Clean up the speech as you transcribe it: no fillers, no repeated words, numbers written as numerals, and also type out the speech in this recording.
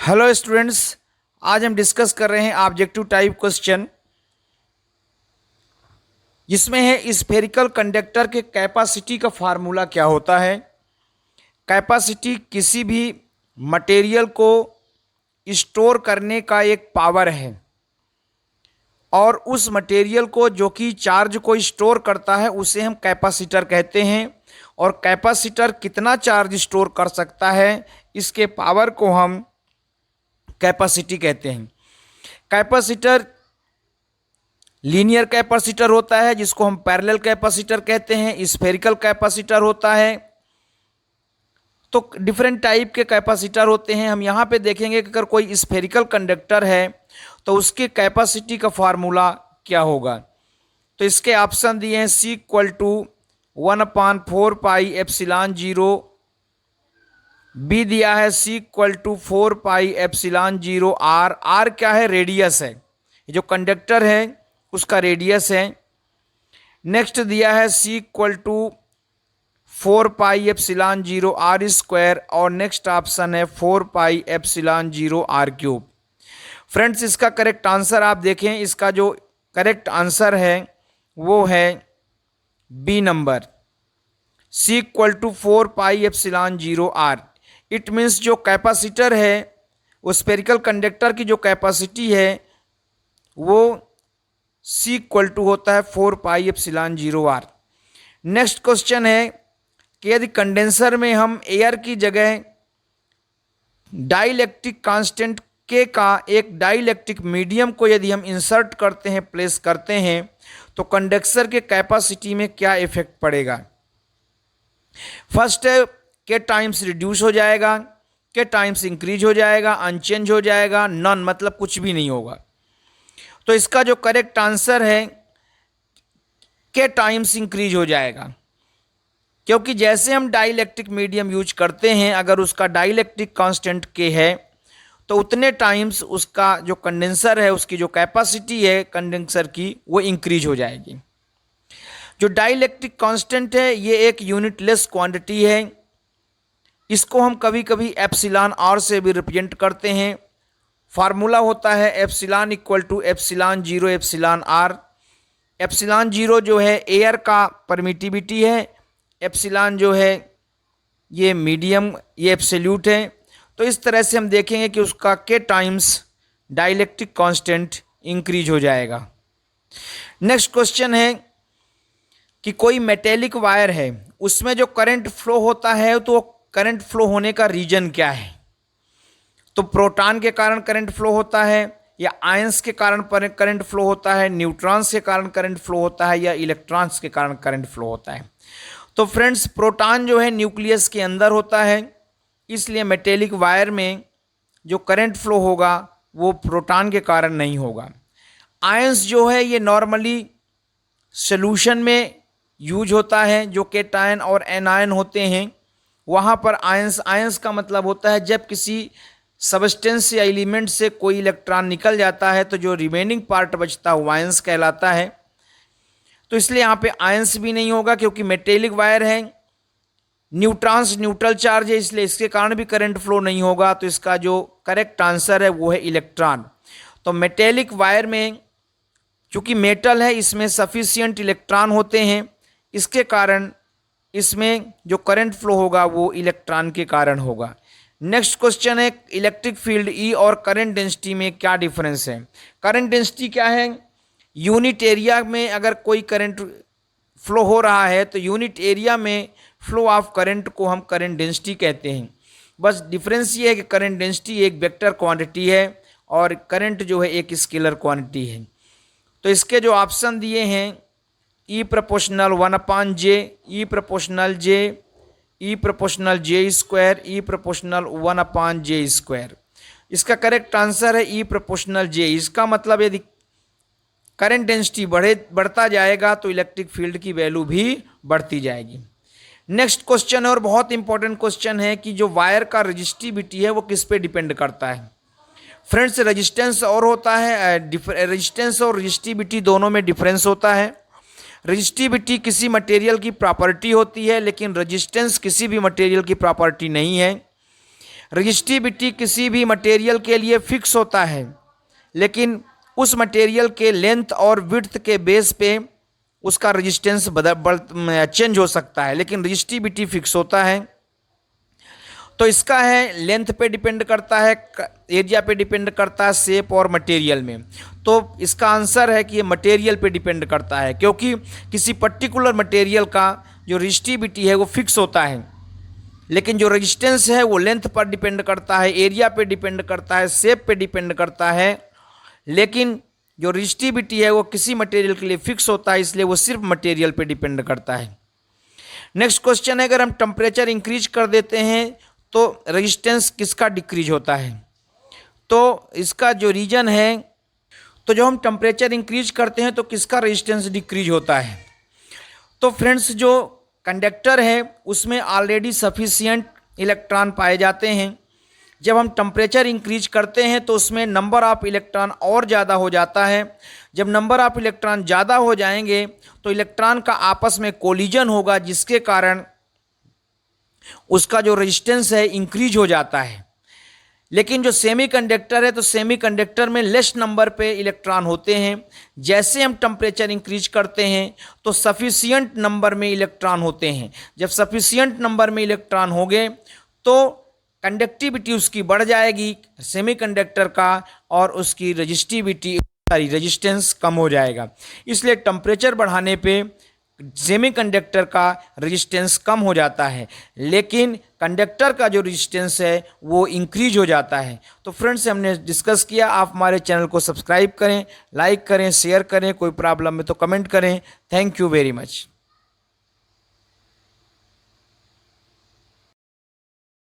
Hello students, आज हम discuss कर रहे हैं ऑब्जेक्टिव टाइप क्वेश्चन जिसमें है स्फेरिकल कंडक्टर के कैपेसिटी का फार्मूला क्या होता है। कैपेसिटी किसी भी मटेरियल को स्टोर करने का एक पावर है और उस मटेरियल को जो कि चार्ज को स्टोर करता है उसे हम कैपेसिटर कहते हैं। और कैपेसिटर कितना चार्ज स्टोर कर सकता है इसके पावर को हम कैपेसिटी कहते हैं। कैपेसिटर लीनियर कैपेसिटर होता है जिसको हम पैरेलल कैपेसिटर कहते हैं, स्फेरिकल कैपेसिटर होता है। तो डिफरेंट टाइप के कैपेसिटर होते हैं। हम यहाँ पे देखेंगे कि अगर कोई स्फेरिकल कंडक्टर है तो उसके कैपेसिटी का फार्मूला क्या होगा। तो इसके ऑप्शन दिए हैं C = 1/4 पाई एप्सिलॉन 0, बी दिया है C = 4 pi epsilon 0 R। R क्या है? रेडियस है, जो कंडक्टर है उसका रेडियस है। नेक्स्ट दिया है C = 4 पाई एप्सिलॉन 0 R² और नेक्स्ट ऑप्शन है 4 पाई एप्सिलॉन 0 R³। फ्रेंड्स, इसका करेक्ट आंसर आप देखें, इसका जो करेक्ट आंसर है वो है B number, C = 4 pi epsilon 0 R। It means जो कैपेसिटर है वो स्फेरिकल कंडक्टर की जो कैपेसिटी है वो C = होता है 4 pi epsilon 0 R। Next question है कि यदि कंडेंसर में हम एयर की जगह डाइलेक्ट्रिक कांस्टेंट K का एक डाइलेक्ट्रिक मीडियम को यदि हम इंसर्ट करते हैं, प्लेस करते हैं, तो कंडेंसर के कैपेसिटी में क्या इफेक्ट पड़ेगा। फर्स्ट है K टाइम्स रिड्यूस हो जाएगा, K टाइम्स इंक्रीज हो जाएगा, अनचेंज हो जाएगा, नॉन मतलब कुछ भी नहीं होगा। तो इसका जो करेक्ट आंसर है K टाइम्स इंक्रीज हो जाएगा, क्योंकि जैसे हम डाइलेक्ट्रिक मीडियम यूज करते हैं अगर उसका डाइलेक्ट्रिक कांस्टेंट K है तो उतने टाइम्स उसका जो कंडेंसर है उसकी जो कैपेसिटी है कंडेंसर की वो इंक्रीज हो जाएगी। जो डाइलेक्ट्रिक कांस्टेंट है ये एक यूनिटलेस क्वांटिटी है, इसको हम कभी कभी एप्सिलॉन R से भी रिप्रेजेंट करते हैं। फार्मूला होता है epsilon = epsilon 0 epsilon R। Epsilon 0 जो है एयर का परमिटिविटी है, एप्सिलॉन जो है ये मीडियम, ये एब्सोल्यूट है। तो इस तरह से हम देखेंगे कि उसका K times dielectric constant increase हो जाएगा। नेक्स्ट क्वेश्चन है कि कोई मेटेलिक वायर है उसमें जो करंट फ्लो होता है तो करंट फ्लो होने का रीजन क्या है। तो प्रोटॉन के कारण करंट फ्लो होता है या आयंस के कारण करंट फ्लो होता है, न्यूट्रॉन्स के कारण करंट फ्लो होता है या इलेक्ट्रॉन्स के कारण करंट फ्लो होता है। तो फ्रेंड्स, प्रोटॉन जो है न्यूक्लियस के अंदर होता है, इसलिए मेटेलिक वायर में जो करंट फ्लो होगा वो प्रोटॉन के कारण नहीं होगा। आयंस जो है ये नॉर्मली सॉल्यूशन में यूज होता है, जो केटायन और एनायन होते हैं वहाँ पर आयंस का मतलब होता है जब किसी सबस्टेंस या एलिमेंट से कोई इलेक्ट्रॉन निकल जाता है तो जो रिमेनिंग पार्ट बचता है वो आयंस कहलाता है। तो इसलिए यहाँ पे आयंस भी नहीं होगा क्योंकि मेटेलिक वायर है, न्यूट्रॉन्स न्यूट्रल चार्ज है इसलिए इसके कारण भी करंट फ्लो नहीं होगा। तो इसका जो करेक्ट आंसर है वो है इलेक्ट्रॉन। तो मेटेलिक वायर में चूँकि मेटल है इसमें सफिशिएंट इलेक्ट्रॉन होते हैं, इसके कारण इसमें जो करंट फ्लो होगा वो इलेक्ट्रॉन के कारण होगा। नेक्स्ट क्वेश्चन है इलेक्ट्रिक फील्ड E और करंट डेंसिटी में क्या डिफरेंस है। करंट डेंसिटी क्या है? यूनिट एरिया में अगर कोई करंट फ्लो हो रहा है तो यूनिट एरिया में फ्लो ऑफ करंट को हम करंट डेंसिटी कहते हैं। बस डिफरेंस ये है कि करंट डेंसिटी एक वेक्टर क्वांटिटी है और करंट जो है एक स्केलर क्वांटिटी है। तो इसके जो ऑप्शन दिए हैं E ∝ 1/j, E ∝ j, E ∝ j², E ∝ 1/j²। इसका करेक्ट आंसर है E ∝ j। इसका मतलब यदि करंट डेंसिटी बढ़ता जाएगा तो इलेक्ट्रिक फील्ड की वैल्यू भी बढ़ती जाएगी। नेक्स्ट क्वेश्चन है और बहुत इंपॉर्टेंट क्वेश्चन है कि जो वायर का रजिस्टिविटी है वो किस पे डिपेंड करता है। फ्रेंड्स, रेजिस्टेंस और होता है, रेजिस्टेंस और रजिस्टिविटी दोनों में डिफरेंस होता है। रजिस्टिविटी किसी मटेरियल की प्रॉपर्टी होती है लेकिन रेजिस्टेंस किसी भी मटेरियल की प्रॉपर्टी नहीं है। रजिस्टिविटी किसी भी मटेरियल के लिए फिक्स होता है, लेकिन उस मटेरियल के लेंथ और विड्थ के बेस पे उसका रेजिस्टेंस चेंज हो सकता है, लेकिन रजिस्टिविटी फिक्स होता है। तो इसका है लेंथ पे डिपेंड करता है, एरिया पे डिपेंड करता है, शेप और मटेरियल में। तो इसका आंसर है कि ये मटेरियल पे डिपेंड करता है, क्योंकि किसी पर्टिकुलर मटेरियल का जो रजिस्टिविटी है वो फिक्स होता है, लेकिन जो रेजिस्टेंस है वो लेंथ पर डिपेंड करता है, एरिया पे डिपेंड करता है, शेप पे डिपेंड करता है, लेकिन जो रजिस्टिविटी है वो किसी मटेरियल के लिए फिक्स होता है, इसलिए वो सिर्फ मटेरियल पे डिपेंड करता है। नेक्स्ट क्वेश्चन है, अगर हम टेम्परेचर इंक्रीज कर देते हैं तो रेजिस्टेंस किसका डिक्रीज होता है? तो इसका जो रीजन है, तो जब हम टेम्परेचर इंक्रीज करते हैं तो किसका रेजिस्टेंस डिक्रीज होता है? तो फ्रेंड्स, जो कंडक्टर है उसमें ऑलरेडी सफिशिएंट इलेक्ट्रॉन पाए जाते हैं। जब हम टेम्परेचर इंक्रीज करते हैं तो उसमें नंबर ऑफ इलेक्ट्रॉन और ज़्यादा हो जाता है। जब नंबर ऑफ इलेक्ट्रॉन ज़्यादा हो जाएंगे तो इलेक्ट्रॉन का आपस में कोलिजन होगा, जिसके कारण उसका जो रेजिस्टेंस है इंक्रीज हो जाता है। लेकिन जो सेमीकंडक्टर है, तो सेमीकंडक्टर में लेस नंबर पे इलेक्ट्रॉन होते हैं। जैसे हम टेम्परेचर इंक्रीज करते हैं तो सफिशिएंट नंबर में इलेक्ट्रॉन होते हैं। जब सफिशिएंट नंबर में इलेक्ट्रॉन हो गए तो कंडक्टिविटी उसकी बढ़ जाएगी सेमीकंडक्टर का, और उसकी रेजिस्टेंस कम हो जाएगा। इसलिए टेम्परेचर बढ़ाने पे सेमीकंडक्टर का रेजिस्टेंस कम हो जाता है, लेकिन कंडक्टर का जो रेजिस्टेंस है वो इंक्रीज हो जाता है। तो फ्रेंड्स, हमने डिस्कस किया। आप हमारे चैनल को सब्सक्राइब करें, लाइक करें, शेयर करें, कोई प्रॉब्लम है तो कमेंट करें। Thank you very much.